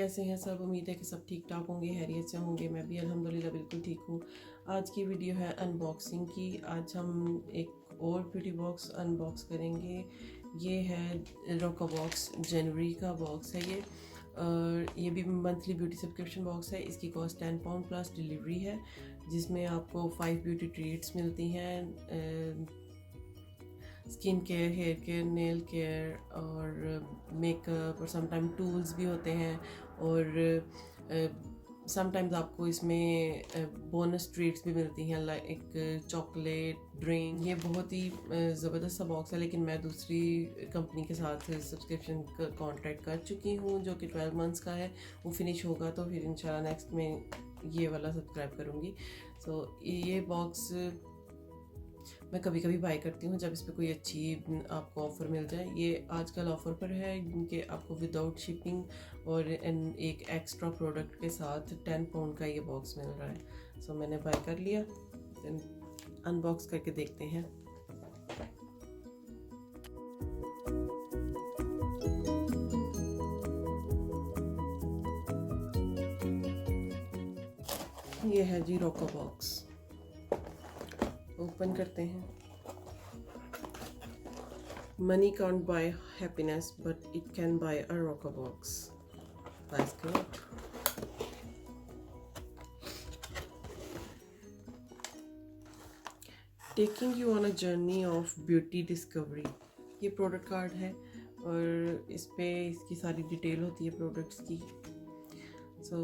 कैसे हैं सब। उम्मीद है कि सब ठीक ठाक होंगे, हैरियत से होंगे। मैं भी अल्हम्दुलिल्लाह बिल्कुल ठीक हूँ। आज की वीडियो है अनबॉक्सिंग की। आज हम एक और ब्यूटी बॉक्स अनबॉक्स करेंगे। ये है RoccaBox जनवरी का बॉक्स है ये, और ये भी मंथली ब्यूटी सब्सक्रिप्शन बॉक्स है। इसकी कॉस्ट £10 प्लस डिलीवरी है, जिसमें आपको 5 ब्यूटी ट्रीट्स मिलती हैं, skin care, hair care, nail care और मेकअप, और समटाइम टूल्स भी होते हैं, और समटाइम्स आपको इसमें बोनस ट्रीट्स भी मिलती हैं, लाइक चॉकलेट ड्रिंक। ये बहुत ही ज़बरदस्त सा बॉक्स है, लेकिन मैं दूसरी कंपनी के साथ सब्सक्रिप्शन का कॉन्ट्रैक्ट कर चुकी हूँ, जो कि 12 मंथ्स का है। वो फिनिश होगा तो फिर इंशाल्लाह नेक्स्ट में ये वाला सब्सक्राइब करूँगी। सो ये बॉक्स मैं कभी कभी बाय करती हूँ जब इस पर कोई अच्छी आपको ऑफ़र मिल जाए। ये आजकल ऑफ़र पर है कि आपको विदाउट शिपिंग और एक एक्स्ट्रा प्रोडक्ट के साथ £10 का ये बॉक्स मिल रहा है। सो मैंने बाय कर लिया। अनबॉक्स करके देखते हैं। ये है जी RoccaBox। ओपन करते हैं। Money can't buy happiness, but it can buy a RoccaBox. That's good. Taking you on a journey of beauty discovery. ये प्रोडक्ट कार्ड है और इस पे इसकी सारी डिटेल होती है प्रोडक्ट्स की। सो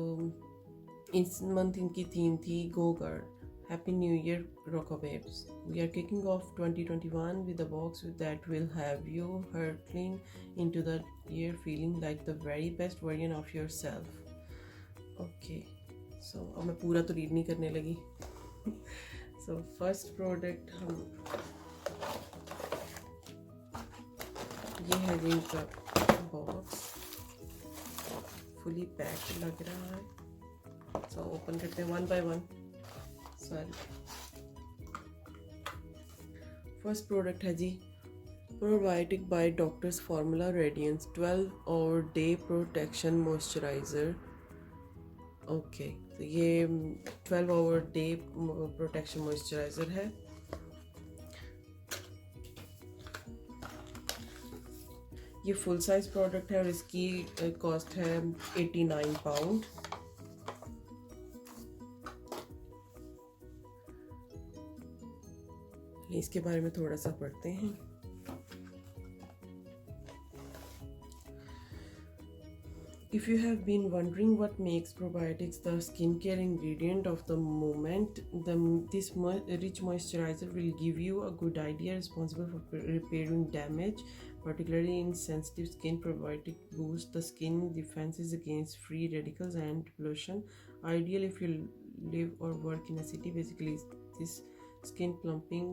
इस मंथ इनकी थीम थी गो girl. Happy New Year, Rocca babes. We are kicking off 2021 with a box that will have you hurtling into the year feeling like the very best version of yourself. Okay, so अब मैं पूरा तो read नहीं करने लगी। So first product ये है इनका बॉक्स, फुली पैक्ड लग रहा है। So ओपन करते हैं one by one. First product है जी probiotic by doctors formula radiance 12 day protection moisturiser. Okay, तो ये 12 डे प्रोटेक्शन मॉइस्चराइज़र है। ये फुल साइज प्रोडक्ट है और इसकी कॉस्ट है £89। इसके बारे में थोड़ा सा पढ़ते हैं। If you have been wondering what makes probiotics the skincare ingredient of the moment, this rich moisturizer will give you a good idea responsible for repairing damage, particularly in sensitive skin. Probiotic boosts the skin defenses against free radicals and pollution, ideal if you live or work in a city. Basically, this skin plumping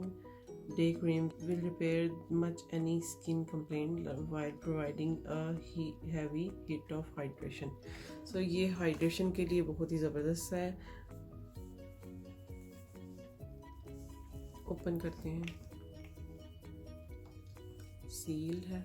day cream will repair much any skin complaint while providing a heavy hit of hydration. So ये hydration के लिए बहुत ही ज़बरदस्त है। Open करते हैं, seal है।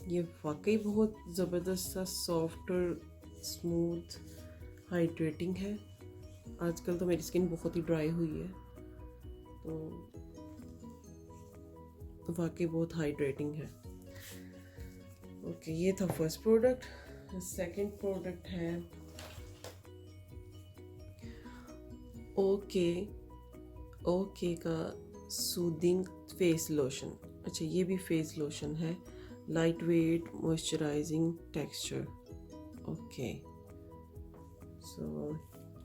ये वाकई बहुत ज़बरदस्त सा सॉफ्ट और स्मूथ हाइड्रेटिंग है। आजकल तो मेरी स्किन बहुत ही ड्राई हुई है, तो वाकई बहुत हाइड्रेटिंग है। ओके, ये था फर्स्ट प्रोडक्ट। सेकंड प्रोडक्ट है ओके का सूदिंग फेस लोशन। अच्छा, ये भी फेस लोशन है, light weight moisturising texture. Okay, so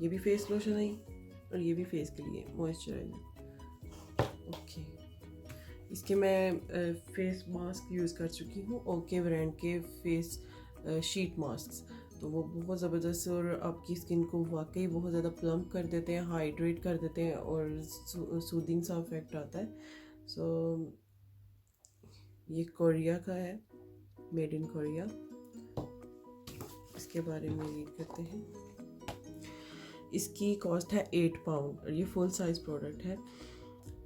ये भी फेस लोशन है और ये भी फेस के लिए मॉइस्चराइजर। ओके, इसके मैं फेस मास्क यूज़ कर चुकी हूँ, ओके ब्रांड के फेस शीट मास्क। तो वो बहुत ज़बरदस्त और आपकी स्किन को वाकई बहुत ज़्यादा प्लम्प कर देते हैं, हाइड्रेट कर देते हैं और सूदिंग सा इफेक्ट आता है। सो ये कोरिया का है, मेड इन कोरिया। इसके बारे में रीड करते हैं। इसकी कॉस्ट है 8 पाउंड और ये फुल साइज प्रोडक्ट है।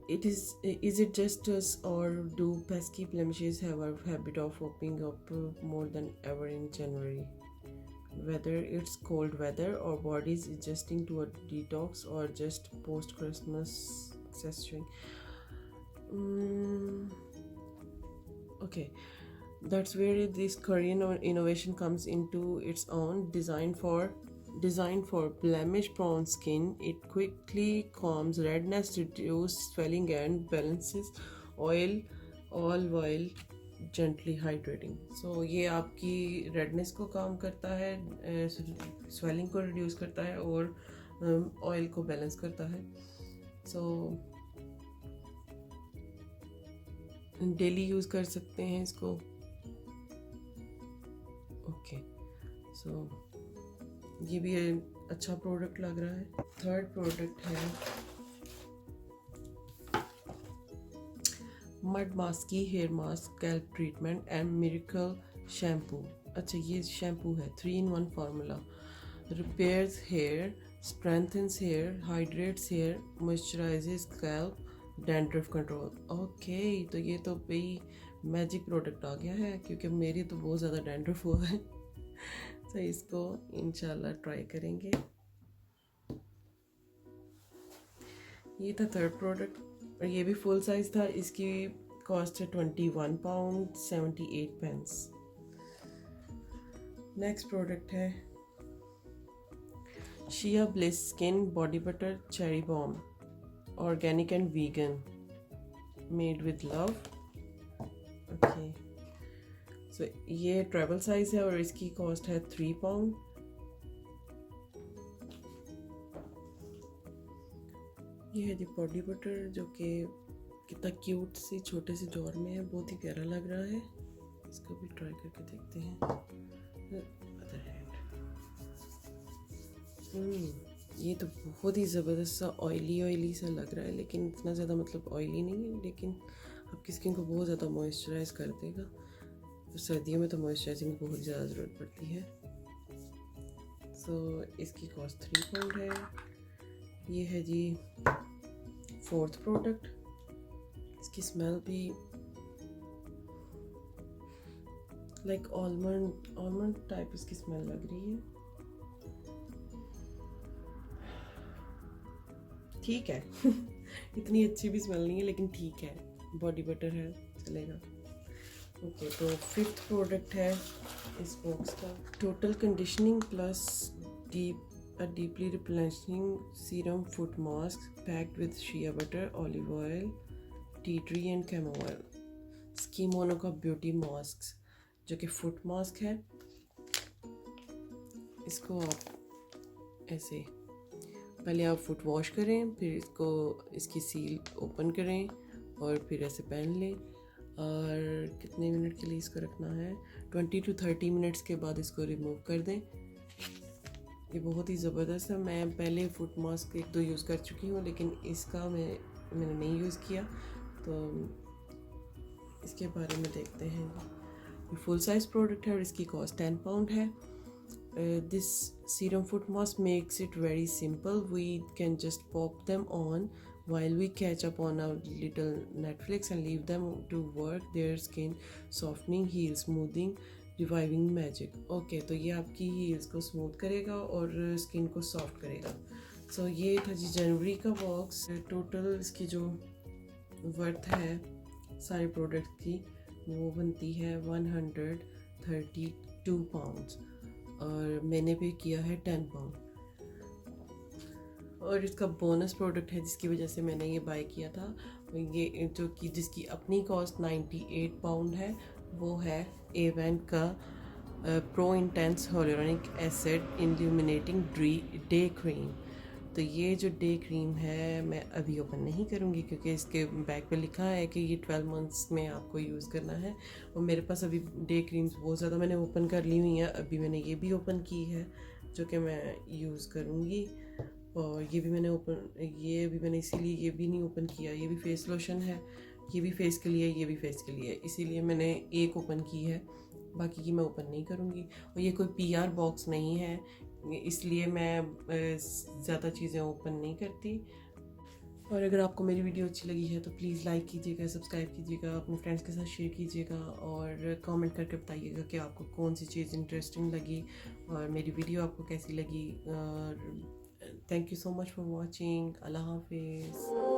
Is it just us, or do pesky blemishes have a habit of popping up more than ever in January? Whether it's cold weather or bodies adjusting to a detox or just post-Christmas accessoring. Okay, that's where this Korean innovation comes into its own. Designed for blemish-prone skin, it quickly calms redness, reduces swelling, and balances oil, all while gently hydrating. So ये आपकी redness को काम करता है, swelling को reduce करता है और ऑयल को बैलेंस करता है। सो डेली यूज़ कर सकते हैं इसको। ओके, सो ये भी अच्छा प्रोडक्ट लग रहा है। थर्ड प्रोडक्ट है Mudmasky hair mask scalp treatment and miracle shampoo. अच्छा, ये शैम्पू है 3-in-1 formula. Repairs hair, strengthens hair, hydrates hair, moisturises scalp, dandruff control. Okay, तो ये तो भाई मैजिक प्रोडक्ट आ गया है, क्योंकि मेरी तो बहुत ज़्यादा डैंड्रफ हुआ है। तो इसको इंशाल्लाह ट्राई करेंगे। ये था थर्ड प्रोडक्ट और ये भी फुल साइज था। इसकी कॉस्ट है 21 पाउंड 78 पेंस। नेक्स्ट प्रोडक्ट है shea bliss skin body butter cherry balm, organic and vegan, made with love. Okay, so ये ट्रैवल साइज है और इसकी कॉस्ट है 3 पाउंड। ये है जी बॉडी बटर, जो कि कितना क्यूट सी छोटे से जॉर में है, बहुत ही प्यारा लग रहा है। इसको भी ट्राई करके देखते हैं। अदर हैंड, ये तो बहुत ही ज़बरदस्त सा ऑयली सा लग रहा है, लेकिन इतना ज़्यादा मतलब ऑयली नहीं है, लेकिन आपकी स्किन को बहुत ज़्यादा मॉइस्चराइज कर देगा। तो सर्दियों में तो मॉइस्चराइजिंग की बहुत ज़्यादा ज़रूरत पड़ती है। सो इसकी कॉस्ट 3 पाउंड है। ये है जी फोर्थ प्रोडक्ट। इसकी स्मेल भी लाइक आलमंड टाइप इसकी स्मेल लग रही है। ठीक है इतनी अच्छी भी स्मेल नहीं है, लेकिन ठीक है, बॉडी बटर है, चलेगा। ओके, तो फिफ्थ प्रोडक्ट है इस बॉक्स का total conditioning plus a deeply replenishing serum foot mask packed with shea butter, olive oil, tea tree and chamomile. स्कीमोनो का ब्यूटी मास्क, जो कि फुट मास्क है। इसको आप ऐसे पहले आप फुट वॉश करें, फिर इसकी सील ओपन करें और फिर ऐसे पहन लें। और कितने मिनट के लिए इसको रखना है, 20 to 30 मिनट्स के बाद इसको रिमूव कर दें। ये बहुत ही ज़बरदस्त है। मैं पहले फुट मास्क 1-2 यूज़ कर चुकी हूँ, लेकिन इसका मैंने नहीं यूज़ किया, तो इसके बारे में देखते हैं। ये फुल साइज़ प्रोडक्ट है और इसकी कॉस्ट 10 पाउंड है। This serum foot mask makes it very simple. We can just pop them on while we catch up on a little Netflix and leave them to work their skin softening, heel smoothing, reviving magic. Okay, तो ये आपकी heels को smooth करेगा और skin को soft करेगा। सो ये था जी जनवरी का बॉक्स। टोटल इसकी जो वर्थ है सारे प्रोडक्ट की, वो बनती है 132 पाउंड्स और मैंने पे किया है 10 पाउंड। और इसका बोनस प्रोडक्ट है जिसकी वजह से मैंने ये बाय किया था, ये जो कि जिसकी अपनी कॉस्ट 98 पाउंड है, वो है एवेंट का pro intense hyaluronic acid illuminating day cream. तो ये जो डे क्रीम है मैं अभी ओपन नहीं करूँगी, क्योंकि इसके बैक पे लिखा है कि ये 12 मंथ्स में आपको यूज़ करना है। और मेरे पास अभी डे क्रीम्स बहुत ज़्यादा मैंने ओपन कर ली हुई हैं। अभी मैंने ये भी ओपन की है जो कि मैं यूज़ करूँगी। और ये भी मैंने इसीलिए ये भी नहीं ओपन किया। ये भी फेस लोशन है, ये भी फेस के लिए, ये भी फेस के लिए, इसीलिए मैंने एक ओपन की है। बाकी की मैं ओपन नहीं करूँगी। और ये कोई PR बॉक्स नहीं है, इसलिए मैं ज़्यादा चीज़ें ओपन नहीं करती। और अगर आपको मेरी वीडियो अच्छी लगी है तो प्लीज़ लाइक कीजिएगा, सब्सक्राइब कीजिएगा, अपने फ्रेंड्स के साथ शेयर कीजिएगा और कमेंट करके बताइएगा कि आपको कौन सी चीज़ इंटरेस्टिंग लगी और मेरी वीडियो आपको कैसी लगी। Thank you so much for watching. अल्लाह हाफिज़।